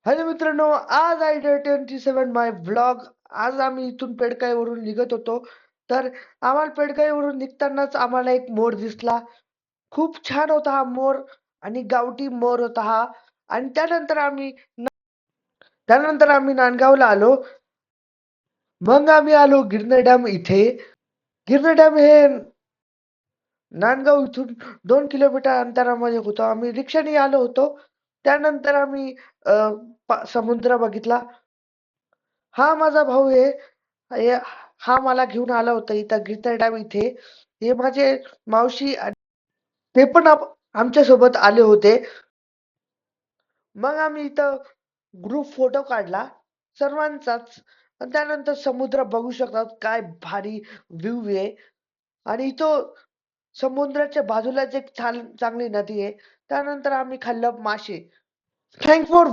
Hello मित्रांनो, आज आहे डे 27 माय व्लॉग. आज आम्ही इथून पेडकाईवरून निघत होतो. तर आम्हाला पेडकाईवरून निघतानाच आम्हाला एक मोर दिसला. खूप छान होता हा मोर आणि गावठी मोर होता हा. आणि त्यानंतर आम्ही नांदगावला आलो. मग आम्ही आलो गिरणे डॅम इथे. गिरणे डॅम हे नांदगाव इथून 2 किलोमीटर अंतरामध्ये होतं. आम्ही रिक्षाने आलो होतो. त्यानंतर आम्ही समुद्र बघितला. हा माझा भाऊ आहे. हे- हा मला घेऊन आला होता इथं गिरनार डॅम इथे. हे माझे मावशी आणि ते पण आमच्या सोबत आले होते. मग आम्ही इथं ग्रुप फोटो काढला सर्वांचाच. आणि त्यानंतर समुद्र बघू शकतात, काय भारी व्ह्यू आहे. आणि इथं समुद्राच्या बाजूलाच एक छान चांगली नदी आहे. त्यानंतर आम्ही खाल्लं मासे. Thank for